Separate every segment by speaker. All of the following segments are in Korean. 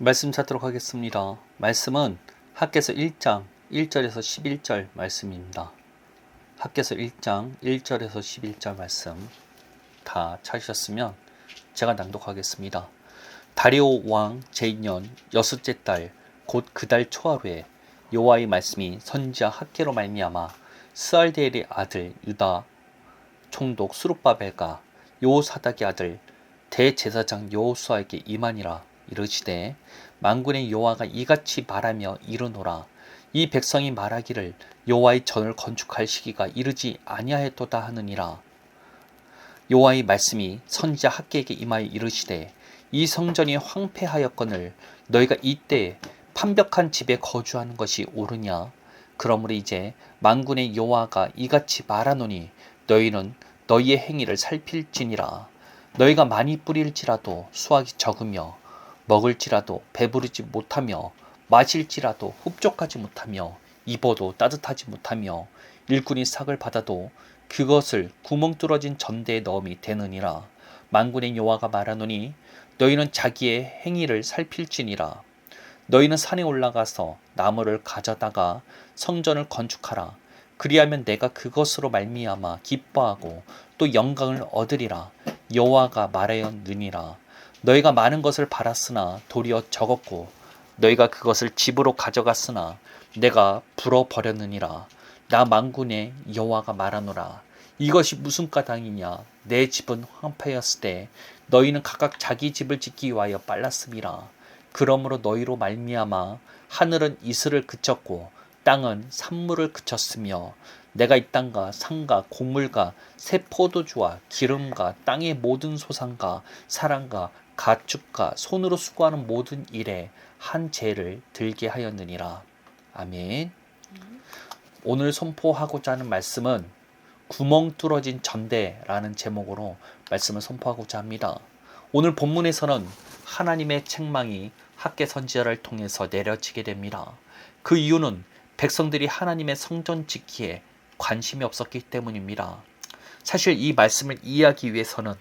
Speaker 1: 말씀 찾도록 하겠습니다. 말씀은 학개서 1장 1절에서 11절 말씀입니다. 학개서 1장 1절에서 11절 말씀 다 찾으셨으면 제가 낭독하겠습니다. 다리오 왕 제2년 여섯째 달 곧 그 달 초하루에 여호와의 말씀이 선지자 학개로 말미암아 스알디엘의 아들 유다 총독 수룹바벨과 여호사닥의 아들 대제사장 여호수아에게 임하니라. 이르시되 만군의 여호와가 이같이 말하며 이르노라. 이 백성이 말하기를 여호와의 전을 건축할 시기가 이르지 아니하였도다 하느니라. 여호와의 말씀이 선지자 학개에게 임하여 이르시되 이 성전이 황폐하였거늘 너희가 이때에 판벽한 집에 거주하는 것이 옳으냐. 그러므로 이제 만군의 여호와가 이같이 말하노니 너희는 너희의 행위를 살필지니라. 너희가 많이 뿌릴지라도 수확이 적으며 먹을지라도 배부르지 못하며 마실지라도 흡족하지 못하며 입어도 따뜻하지 못하며 일꾼이 삭을 받아도 그것을 구멍 뚫어진 전대에 넣음이 되느니라. 만군의 여호와가 말하노니 너희는 자기의 행위를 살필지니라. 너희는 산에 올라가서 나무를 가져다가 성전을 건축하라. 그리하면 내가 그것으로 말미암아 기뻐하고 또 영광을 얻으리라. 여호와가 말하였느니라. 너희가 많은 것을 바랐으나 도리어 적었고 너희가 그것을 집으로 가져갔으나 내가 불어버렸느니라. 나 만군의 여호와가 말하노라. 이것이 무슨 까닭이냐. 내 집은 황폐하였을 때 너희는 각각 자기 집을 짓기 위하여 빨랐음이라. 그러므로 너희로 말미암아 하늘은 이슬을 그쳤고 땅은 산물을 그쳤으며 내가 이 땅과 산과 곡물과 새 포도주와 기름과 땅의 모든 소산과 사람과 가축과 손으로 수고하는 모든 일에 한 죄를 들게 하였느니라. 아멘. 오늘 선포하고자 하는 말씀은 구멍 뚫어진 전대라는 제목으로 말씀을 선포하고자 합니다. 오늘 본문에서는 하나님의 책망이 학개 선지자를 통해서 내려지게 됩니다. 그 이유는 백성들이 하나님의 성전 짓기에 관심이 없었기 때문입니다. 사실 이 말씀을 이해하기 위해서는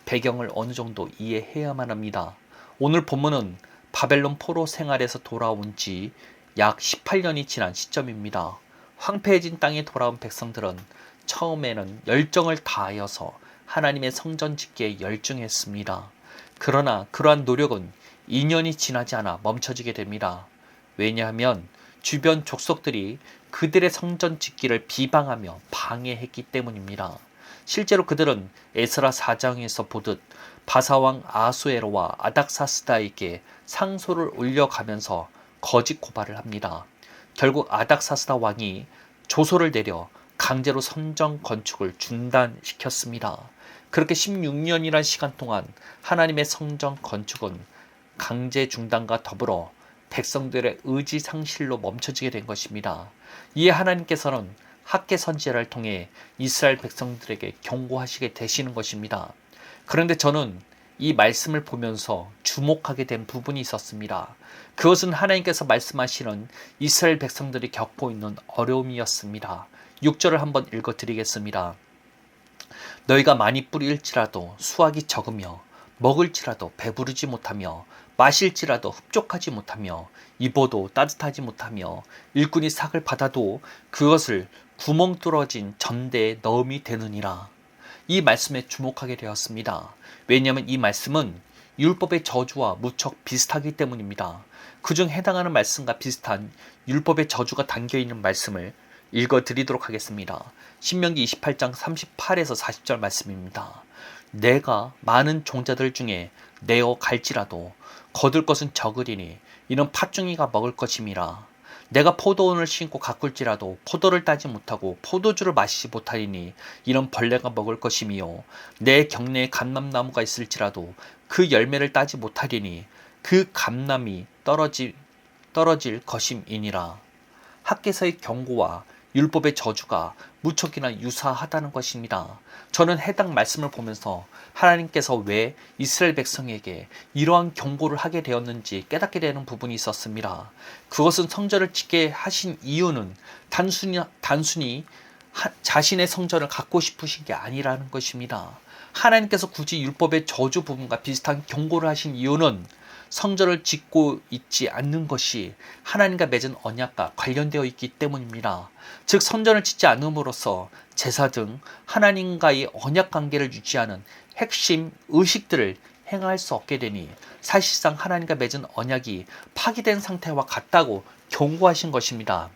Speaker 1: 배경을 어느 정도 이해해야만 합니다. 오늘 본문은 바벨론 포로 생활에서 돌아온 지 약 18년이 지난 시점입니다. 황폐해진 땅에 돌아온 백성들은 처음에는 열정을 다하여서 하나님의 성전 짓기에 열중했습니다. 그러나 그러한 노력은 2년이 지나지 않아 멈춰지게 됩니다. 왜냐하면 주변 족속들이 그들의 성전 짓기를 비방하며 방해했기 때문입니다. 실제로 그들은 에스라 4장에서 보듯 바사왕 아수에로와 아닥사스다에게 상소를 올려가면서 거짓 고발을 합니다. 결국 아닥사스다 왕이 조소를 내려 강제로 성전 건축을 중단시켰습니다. 그렇게 16년이란 시간 동안 하나님의 성전 건축은 강제 중단과 더불어 백성들의 의지 상실로 멈춰지게 된 것입니다. 이에 하나님께서는 학개 선지자를 통해 이스라엘 백성들에게 경고하시게 되시는 것입니다. 그런데 저는 이 말씀을 보면서 주목하게 된 부분이 있었습니다. 그것은 하나님께서 말씀하시는 이스라엘 백성들이 겪고 있는 어려움이었습니다. 6절을 한번 읽어드리겠습니다. 너희가 많이 뿌릴지라도 수확이 적으며 먹을지라도 배부르지 못하며 마실지라도 흡족하지 못하며 입어도 따뜻하지 못하며 일꾼이 삭을 받아도 그것을 구멍 뚫어진 전대에 넣음이 되느니라. 이 말씀에 주목하게 되었습니다. 왜냐하면 이 말씀은 율법의 저주와 무척 비슷하기 때문입니다. 그중 해당하는 말씀과 비슷한 율법의 저주가 담겨있는 말씀을 읽어드리도록 하겠습니다. 신명기 28장 38에서 40절 말씀입니다. 내가 많은 종자들 중에 내어 갈지라도 거둘 것은 적으리니 이는 팥중이가 먹을 것임이라. 내가 포도원을 심고 가꿀지라도 포도를 따지 못하고 포도주를 마시지 못하리니 이는 벌레가 먹을 것이며 내 경내에 감람나무가 있을지라도 그 열매를 따지 못하리니 그 감람이 떨어질 것임이니라. 학개서의 경고와 율법의 저주가 무척이나 유사하다는 것입니다. 저는 해당 말씀을 보면서 하나님께서 왜 이스라엘 백성에게 이러한 경고를 하게 되었는지 깨닫게 되는 부분이 있었습니다. 그것은 성전을 짓게 하신 이유는 단순히 자신의 성전을 갖고 싶으신 게 아니라는 것입니다. 하나님께서 굳이 율법의 저주 부분과 비슷한 경고를 하신 이유는 성전을 짓고 있지 않는 것이 하나님과 맺은 언약과 관련되어 있기 때문입니다. 즉 성전을 짓지 않음으로써 제사 등 하나님과의 언약 관계를 유지하는 핵심 의식들을 행할 수 없게 되니 사실상 하나님과 맺은 언약이 파기된 상태와 같다고 경고하신 것입니다.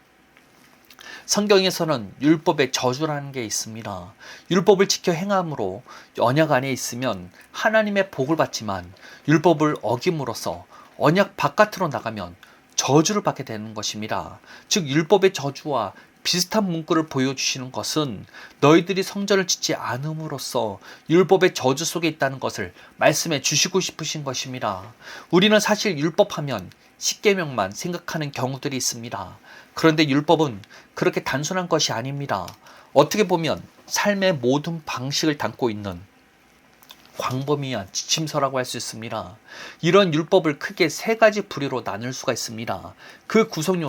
Speaker 1: 성경에서는 율법의 저주라는 게 있습니다. 율법을 지켜 행함으로 언약 안에 있으면 하나님의 복을 받지만 율법을 어김으로써 언약 바깥으로 나가면 저주를 받게 되는 것입니다. 즉 율법의 저주와 비슷한 문구를 보여주시는 것은 너희들이 성전을 짓지 않음으로써 율법의 저주 속에 있다는 것을 말씀해 주시고 싶으신 것입니다. 우리는 사실 율법하면 십계명만 생각하는 경우들이 있습니다. 그런데 율법은 그렇게 단순한 것이 아닙니다. 어떻게 보면 삶의 모든 방식을 담고 있는 광범위한 지침서라고 할 수 있습니다. 이런 율법을 크게 세 가지 부류로 나눌 수가 있습니다. 그 구성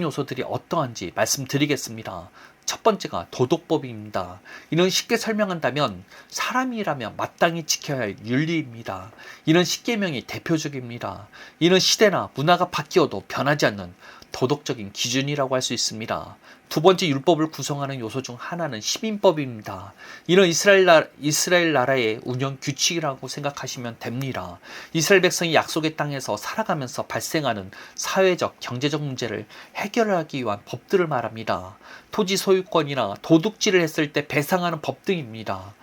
Speaker 1: 요소들이 어떠한지 말씀드리겠습니다. 첫 번째가 도덕법입니다. 이는 쉽게 설명한다면 사람이라면 마땅히 지켜야 할 윤리입니다. 이는 십계명이 대표적입니다. 이는 시대나 문화가 바뀌어도 변하지 않는 도덕적인 기준이라고 할 수 있습니다. 두 번째 율법을 구성하는 요소 중 하나는 시민법입니다. 이는 이스라엘 나라의 운영 규칙이라고 생각하시면 됩니다. 이스라엘 백성이 약속의 땅에서 살아가면서 발생하는 사회적, 경제적 문제를 해결하기 위한 법들을 말합니다. 토지 소유권이나 도둑질을 했을 때 배상하는 법 등입니다.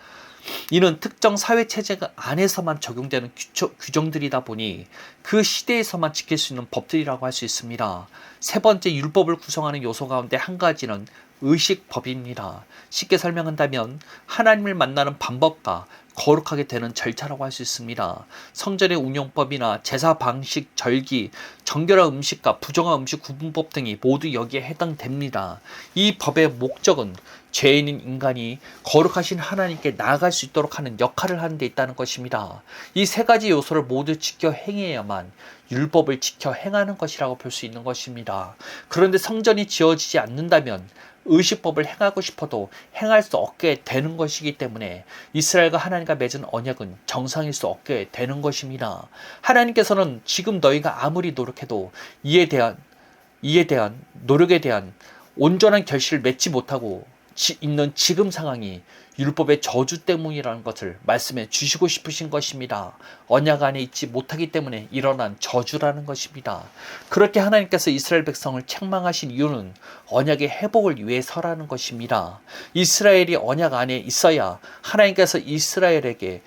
Speaker 1: 이는 특정 사회체제 안에서만 적용되는 규정들이다 보니 그 시대에서만 지킬 수 있는 법들이라고 할 수 있습니다. 세 번째 율법을 구성하는 요소 가운데 한 가지는 의식법입니다. 쉽게 설명한다면 하나님을 만나는 방법과 거룩하게 되는 절차라고 할 수 있습니다. 성전의 운영법이나 제사 방식, 절기, 정결한 음식과 부정한 음식 구분법 등이 모두 여기에 해당됩니다. 이 법의 목적은 죄인인 인간이 거룩하신 하나님께 나아갈 수 있도록 하는 역할을 하는 데 있다는 것입니다. 이 세 가지 요소를 모두 지켜 행해야만 율법을 지켜 행하는 것이라고 볼 수 있는 것입니다. 그런데 성전이 지어지지 않는다면 의식법을 행하고 싶어도 행할 수 없게 되는 것이기 때문에 이스라엘과 하나님과 맺은 언약은 정상일 수 없게 되는 것입니다. 하나님께서는 지금 너희가 아무리 노력해도 이에 대한 노력에 대한 온전한 결실을 맺지 못하고 있는 지금 상황이 율법의 저주 때문이라는 것을 말씀해 주시고 싶으신 것입니다. 언약 안에 있지 못하기 때문에 일어난 저주라는 것입니다. 그렇게 하나님께서 이스라엘 백성을 책망하신 이유는 언약의 회복을 위해서라는 것입니다. 이스라엘이 언약 안에 있어야 하나님께서 이스라엘에게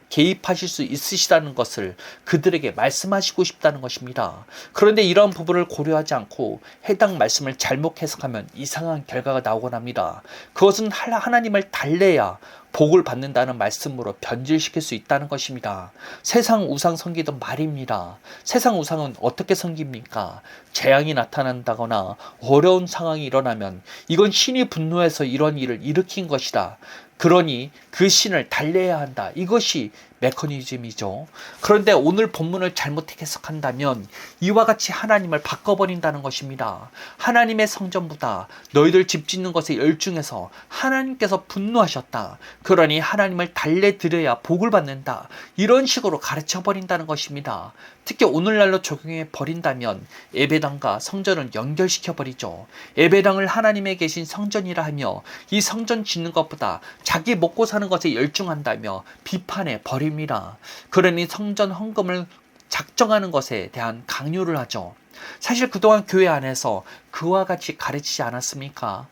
Speaker 1: 개입하실 수 있으시다는 것을 그들에게 말씀하시고 싶다는 것입니다. 그런데 이런 부분을 고려하지 않고 해당 말씀을 잘못 해석하면 이상한 결과가 나오곤 합니다. 그것은 하나님을 달래야 복을 받는다는 말씀으로 변질시킬 수 있다는 것입니다. 세상 우상 섬기던 말입니다. 세상 우상은 어떻게 섬깁니까? 재앙이 나타난다거나 어려운 상황이 일어나면 이건 신이 분노해서 이런 일을 일으킨 것이다. 그러니 그 신을 달래야 한다. 이것이 메커니즘이죠. 그런데 오늘 본문을 잘못 해석한다면 이와 같이 하나님을 바꿔버린다는 것입니다. 하나님의 성전보다 너희들 집 짓는 것에 열중해서 하나님께서 분노하셨다. 그러니 하나님을 달래드려야 복을 받는다. 이런 식으로 가르쳐버린다는 것입니다. 특히 오늘날로 적용해 버린다면 예배당과 성전을 연결시켜버리죠. 예배당을 하나님의 계신 성전이라 하며 이 성전 짓는 것보다 자기 먹고 사는 것에 열중한다며 비판해 버립니다. 그러니 성전 헌금을 작정하는 것에 대한 강요를 하죠. 사실 그동안 교회 안에서 그와 같이 가르치지 않았습니까?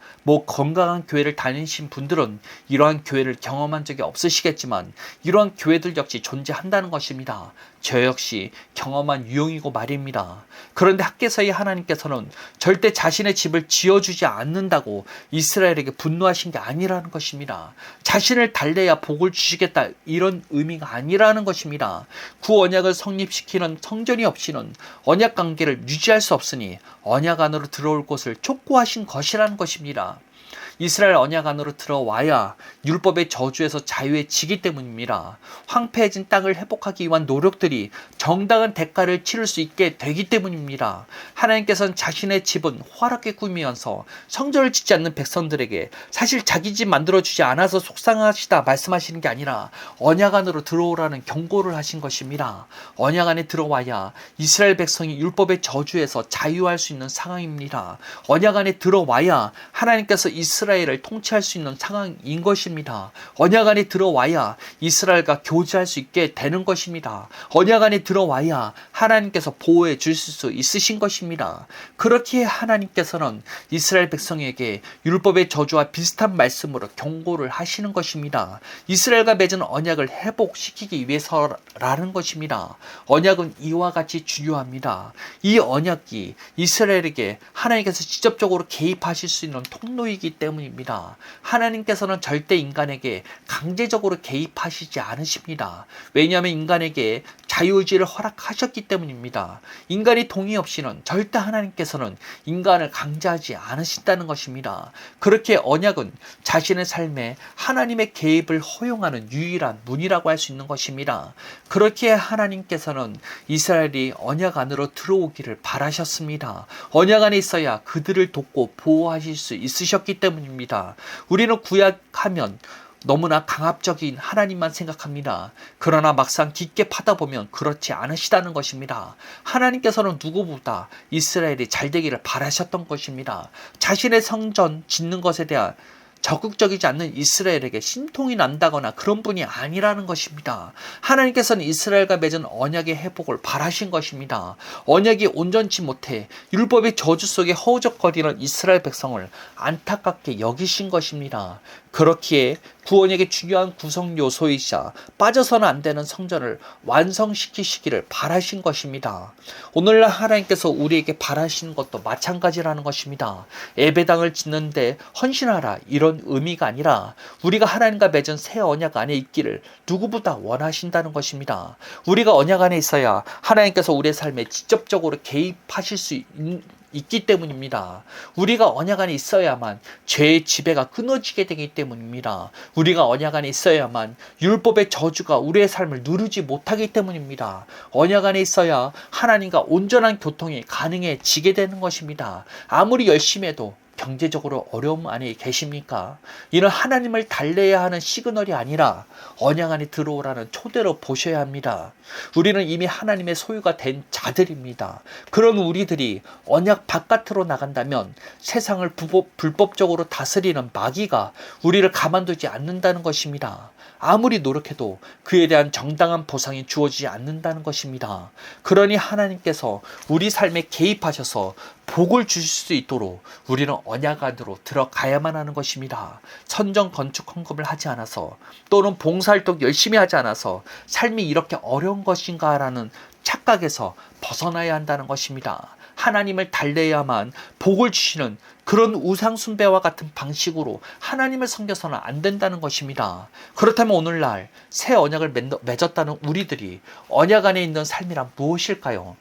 Speaker 1: 건강한 교회를 다니신 분들은 이러한 교회를 경험한 적이 없으시겠지만 이러한 교회들 역시 존재한다는 것입니다. 저 역시 경험한 유형이고 말입니다. 그런데 학개서의 하나님께서는 절대 자신의 집을 지어주지 않는다고 이스라엘에게 분노하신 게 아니라는 것입니다. 자신을 달래야 복을 주시겠다 이런 의미가 아니라는 것입니다. 구언약을 성립시키는 성전이 없이는 언약 관계를 유지할 수 없으니 언약 안으로 들어올 것을 촉구하신 것이라는 것입니다. 이스라엘 언약 안으로 들어와야 율법의 저주에서 자유해지기 때문입니다. 황폐해진 땅을 회복하기 위한 노력들이 정당한 대가를 치를 수 있게 되기 때문입니다. 하나님께서는 자신의 집은 화렵게 꾸미면서 성전을 짓지 않는 백성들에게 사실 자기 집 만들어주지 않아서 속상하시다 말씀하시는 게 아니라 언약 안으로 들어오라는 경고를 하신 것입니다. 언약 안에 들어와야 이스라엘 백성이 율법의 저주에서 자유할 수 있는 상황입니다. 언약 안에 들어와야 하나님께서 이스라엘을 통치할 수 있는 상황인 것입니다. 언약 안에 들어와야 이스라엘과 교제할 수 있게 되는 것입니다. 언약 안에 들어와야 하나님께서 보호해 주실 수 있으신 것입니다. 그렇게 하나님께서는 이스라엘 백성에게 율법의 저주와 비슷한 말씀으로 경고를 하시는 것입니다. 이스라엘과 맺은 언약을 회복시키기 위해서라는 것입니다. 언약은 이와 같이 중요합니다. 이 언약이 이스라엘에게 하나님께서 직접적으로 개입하실 수 있는 통로이기 때문입니다. 하나님께서는 절대 인간에게 강제적으로 개입하시지 않으십니다. 왜냐하면 인간에게 자유의지를 허락하셨기 때문입니다. 인간이 동의 없이는 절대 하나님께서는 인간을 강제하지 않으신다는 것입니다. 그렇게 언약은 자신의 삶에 하나님의 개입을 허용하는 유일한 문이라고 할 수 있는 것입니다. 그렇게 하나님께서는 이스라엘이 언약 안으로 들어오기를 바라셨습니다. 언약 안에 있어야 그들을 돕고 보호하실 수 있으셨기 때문입니다. 우리는 구약하면 너무나 강압적인 하나님만 생각합니다. 그러나 막상 깊게 파다 보면 그렇지 않으시다는 것입니다. 하나님께서는 누구보다 이스라엘이 잘 되기를 바라셨던 것입니다. 자신의 성전 짓는 것에 대한 적극적이지 않는 이스라엘에게 신통이 난다거나 그런 분이 아니라는 것입니다. 하나님께서는 이스라엘과 맺은 언약의 회복을 바라신 것입니다. 언약이 온전치 못해 율법의 저주 속에 허우적거리는 이스라엘 백성을 안타깝게 여기신 것입니다. 그렇기에 구원에게 중요한 구성 요소이자 빠져서는 안 되는 성전을 완성시키시기를 바라신 것입니다. 오늘날 하나님께서 우리에게 바라시는 것도 마찬가지라는 것입니다. 예배당을 짓는데 헌신하라 이런 의미가 아니라 우리가 하나님과 맺은 새 언약 안에 있기를 누구보다 원하신다는 것입니다. 우리가 언약 안에 있어야 하나님께서 우리의 삶에 직접적으로 개입하실 수 있기 때문입니다. 우리가 언약 안에 있어야만 죄의 지배가 끊어지게 되기 때문입니다. 우리가 언약 안에 있어야만 율법의 저주가 우리의 삶을 누르지 못하기 때문입니다. 언약 안에 있어야 하나님과 온전한 교통이 가능해지게 되는 것입니다. 아무리 열심히 해도 경제적으로 어려움 안에 계십니까? 이는 하나님을 달래야 하는 시그널이 아니라 언약 안에 들어오라는 초대로 보셔야 합니다. 우리는 이미 하나님의 소유가 된 자들입니다. 그런 우리들이 언약 바깥으로 나간다면 세상을 불법적으로 다스리는 마귀가 우리를 가만두지 않는다는 것입니다. 아무리 노력해도 그에 대한 정당한 보상이 주어지지 않는다는 것입니다. 그러니 하나님께서 우리 삶에 개입하셔서 복을 주실 수 있도록 우리는 언약 안으로 들어가야만 하는 것입니다. 선정 건축 헌금을 하지 않아서 또는 봉사활동 열심히 하지 않아서 삶이 이렇게 어려운 것인가라는 착각에서 벗어나야 한다는 것입니다. 하나님을 달래야만 복을 주시는 그런 우상 숭배와 같은 방식으로 하나님을 섬겨서는 안 된다는 것입니다. 그렇다면 오늘날 새 언약을 맺었다는 우리들이 언약 안에 있는 삶이란 무엇일까요?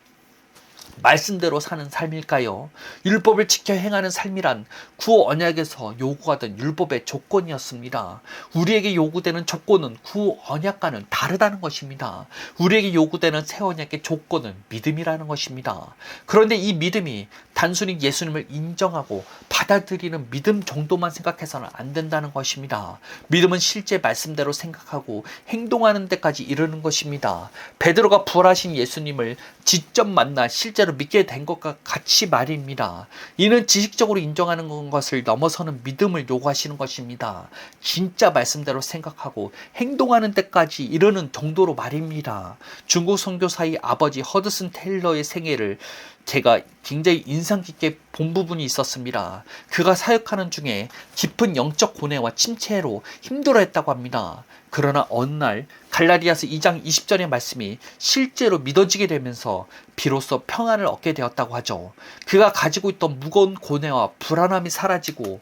Speaker 1: 말씀대로 사는 삶일까요? 율법을 지켜 행하는 삶이란 구 언약에서 요구하던 율법의 조건이었습니다. 우리에게 요구되는 조건은 구 언약과는 다르다는 것입니다. 우리에게 요구되는 새 언약의 조건은 믿음이라는 것입니다. 그런데 이 믿음이 단순히 예수님을 인정하고 받아들이는 믿음 정도만 생각해서는 안 된다는 것입니다. 믿음은 실제 말씀대로 생각하고 행동하는 데까지 이르는 것입니다. 베드로가 부활하신 예수님을 직접 만나 실제로 믿게 된 것과 같이 말입니다. 이는 지식적으로 인정하는 것을 넘어서는 믿음을 요구하시는 것입니다. 진짜 말씀대로 생각하고 행동하는 데까지 이르는 정도로 말입니다. 중국 선교사의 아버지 허드슨 테일러의 생애를 제가 굉장히 인상 깊게 본 부분이 있었습니다. 그가 사역하는 중에 깊은 영적 고뇌와 침체로 힘들어했다고 합니다. 그러나 어느 날 갈라디아서 2장 20절의 말씀이 실제로 믿어지게 되면서 비로소 평안을 얻게 되었다고 하죠. 그가 가지고 있던 무거운 고뇌와 불안함이 사라지고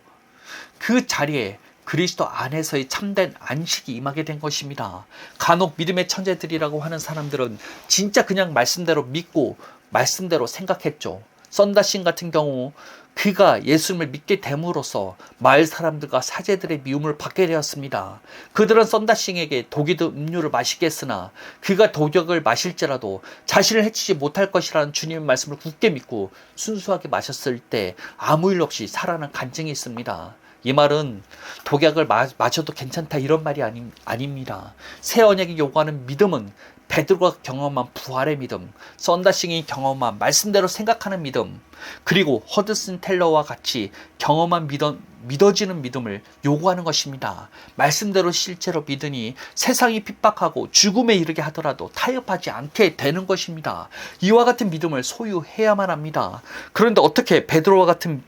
Speaker 1: 그 자리에 그리스도 안에서의 참된 안식이 임하게 된 것입니다. 간혹 믿음의 천재들이라고 하는 사람들은 진짜 그냥 말씀대로 믿고 말씀대로 생각했죠. 썬다신 같은 경우 그가 예수님을 믿게 됨으로써 마을 사람들과 사제들의 미움을 받게 되었습니다. 그들은 썬다싱에게 독이 든 음료를 마시게 했으나 그가 독약을 마실지라도 자신을 해치지 못할 것이라는 주님의 말씀을 굳게 믿고 순수하게 마셨을 때 아무 일 없이 살아난 간증이 있습니다. 이 말은 독약을 마셔도 괜찮다 이런 말이 아닙니다. 새 언약이 요구하는 믿음은 베드로가 경험한 부활의 믿음, 썬다싱이 경험한 말씀대로 생각하는 믿음, 그리고 허드슨 텔러와 같이 경험한 믿어지는 믿음을 요구하는 것입니다. 말씀대로 실제로 믿으니 세상이 핍박하고 죽음에 이르게 하더라도 타협하지 않게 되는 것입니다. 이와 같은 믿음을 소유해야만 합니다. 그런데 어떻게 베드로와 같은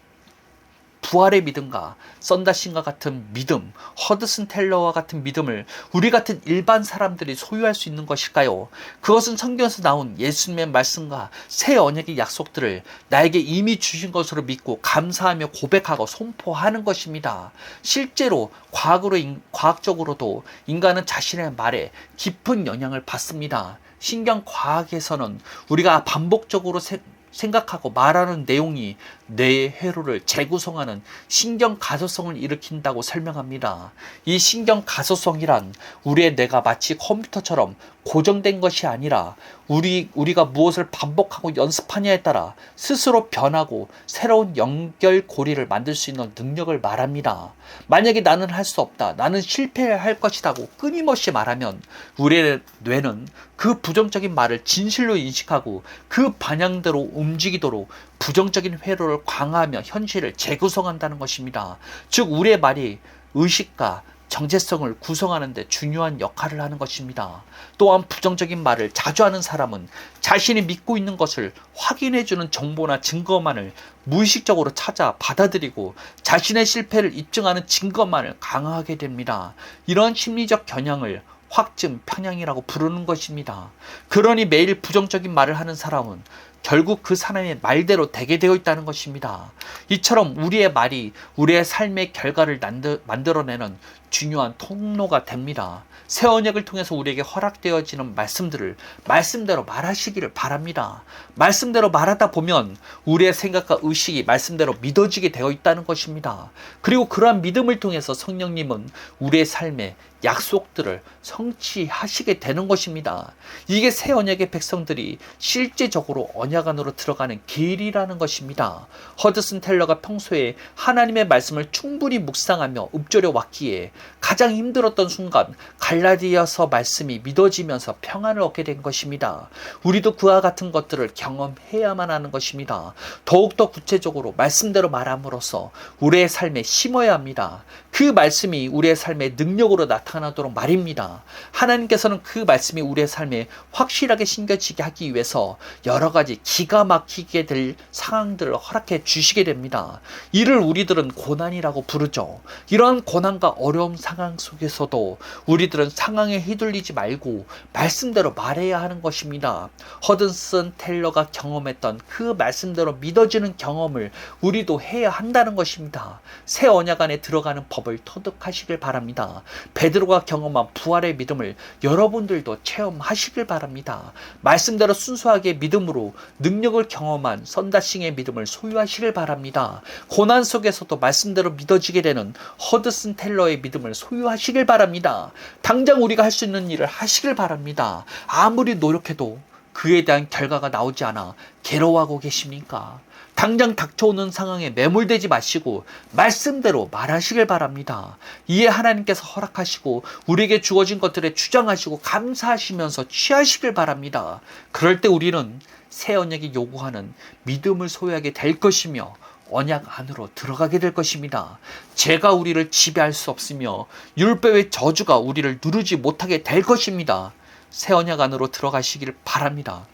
Speaker 1: 부활의 믿음과 썬다신과 같은 믿음, 허드슨 텔러와 같은 믿음을 우리 같은 일반 사람들이 소유할 수 있는 것일까요? 그것은 성경에서 나온 예수님의 말씀과 새 언약의 약속들을 나에게 이미 주신 것으로 믿고 감사하며 고백하고 선포하는 것입니다. 실제로 과학적으로도 인간은 자신의 말에 깊은 영향을 받습니다. 신경과학에서는 우리가 반복적으로 생각하고 말하는 내용이 뇌의 회로를 재구성하는 신경가소성을 일으킨다고 설명합니다. 이 신경가소성이란 우리의 뇌가 마치 컴퓨터처럼 고정된 것이 아니라 우리가 무엇을 반복하고 연습하냐에 따라 스스로 변하고 새로운 연결고리를 만들 수 있는 능력을 말합니다. 만약에 나는 할 수 없다, 나는 실패할 것이라고 끊임없이 말하면 우리의 뇌는 그 부정적인 말을 진실로 인식하고 그 방향대로 움직이도록 부정적인 회로를 강화하며 현실을 재구성한다는 것입니다. 즉 우리의 말이 의식과 정체성을 구성하는 데 중요한 역할을 하는 것입니다. 또한 부정적인 말을 자주 하는 사람은 자신이 믿고 있는 것을 확인해주는 정보나 증거만을 무의식적으로 찾아 받아들이고 자신의 실패를 입증하는 증거만을 강화하게 됩니다. 이런 심리적 겨냥을 확증, 편향이라고 부르는 것입니다. 그러니 매일 부정적인 말을 하는 사람은 결국 그 사람의 말대로 되게 되어 있다는 것입니다. 이처럼 우리의 말이 우리의 삶의 결과를 만들어내는 중요한 통로가 됩니다. 새 언약을 통해서 우리에게 허락되어지는 말씀들을 말씀대로 말하시기를 바랍니다. 말씀대로 말하다 보면 우리의 생각과 의식이 말씀대로 믿어지게 되어 있다는 것입니다. 그리고 그러한 믿음을 통해서 성령님은 우리의 삶에 약속들을 성취하시게 되는 것입니다. 이게 새 언약의 백성들이 실제적으로 언약 안으로 들어가는 길이라는 것입니다. 허드슨 텔러가 평소에 하나님의 말씀을 충분히 묵상하며 읊조려 왔기에 가장 힘들었던 순간 갈라디아서 말씀이 믿어지면서 평안을 얻게 된 것입니다. 우리도 그와 같은 것들을 경험해야만 하는 것입니다. 더욱더 구체적으로 말씀대로 말함으로써 우리의 삶에 심어야 합니다. 그 말씀이 우리의 삶의 능력으로 나타나도록 말입니다. 하나님께서는 그 말씀이 우리의 삶에 확실하게 심겨지게 하기 위해서 여러 가지 기가 막히게 될 상황들을 허락해 주시게 됩니다. 이를 우리들은 고난이라고 부르죠. 이러한 고난과 어려움 상황 속에서도 우리들은 상황에 휘둘리지 말고 말씀대로 말해야 하는 것입니다. 허든슨 텔러가 경험했던 그 말씀대로 믿어지는 경험을 우리도 해야 한다는 것입니다. 새 언약 안에 들어가는 법을 터득하시길 바랍니다. 베드로가 경험한 부활의 믿음을 여러분들도 체험하시길 바랍니다. 말씀대로 순수하게 믿음으로 능력을 경험한 썬다싱의 믿음을 소유하시길 바랍니다. 고난 속에서도 말씀대로 믿어지게 되는 허드슨 텔러의 믿음을 소유하시길 바랍니다. 당장 우리가 할 수 있는 일을 하시길 바랍니다. 아무리 노력해도 그에 대한 결과가 나오지 않아 괴로워하고 계십니까? 당장 닥쳐오는 상황에 매몰되지 마시고 말씀대로 말하시길 바랍니다. 이에 하나님께서 허락하시고 우리에게 주어진 것들에 주장하시고 감사하시면서 취하시길 바랍니다. 그럴 때 우리는 새 언약이 요구하는 믿음을 소유하게 될 것이며 언약 안으로 들어가게 될 것입니다. 죄가 우리를 지배할 수 없으며 율법의 저주가 우리를 누르지 못하게 될 것입니다. 새 언약 안으로 들어가시길 바랍니다.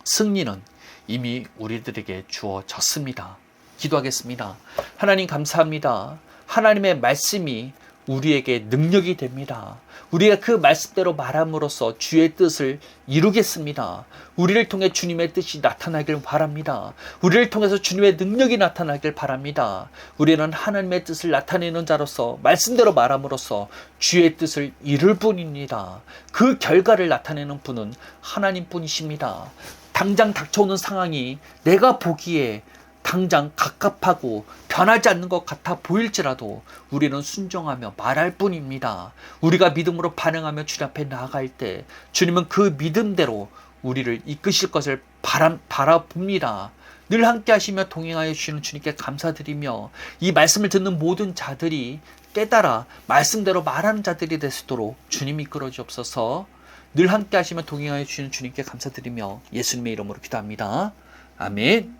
Speaker 1: 승리는 이미 우리들에게 주어졌습니다. 기도하겠습니다. 하나님 감사합니다. 하나님의 말씀이 우리에게 능력이 됩니다. 우리가 그 말씀대로 말함으로써 주의 뜻을 이루겠습니다. 우리를 통해 주님의 뜻이 나타나길 바랍니다. 우리를 통해서 주님의 능력이 나타나길 바랍니다. 우리는 하나님의 뜻을 나타내는 자로서 말씀대로 말함으로써 주의 뜻을 이룰 뿐입니다. 그 결과를 나타내는 분은 하나님뿐이십니다. 당장 닥쳐오는 상황이 내가 보기에 당장 갑갑하고 변하지 않는 것 같아 보일지라도 우리는 순종하며 말할 뿐입니다. 우리가 믿음으로 반응하며 주님 앞에 나아갈 때 주님은 그 믿음대로 우리를 이끄실 것을 바라봅니다. 늘 함께 하시며 동행하여 주시는 주님께 감사드리며 이 말씀을 듣는 모든 자들이 깨달아 말씀대로 말하는 자들이 될 수 있도록 주님 이끌어 주옵소서. 늘 함께 하시며 동행하여 주시는 주님께 감사드리며 예수님의 이름으로 기도합니다. 아멘.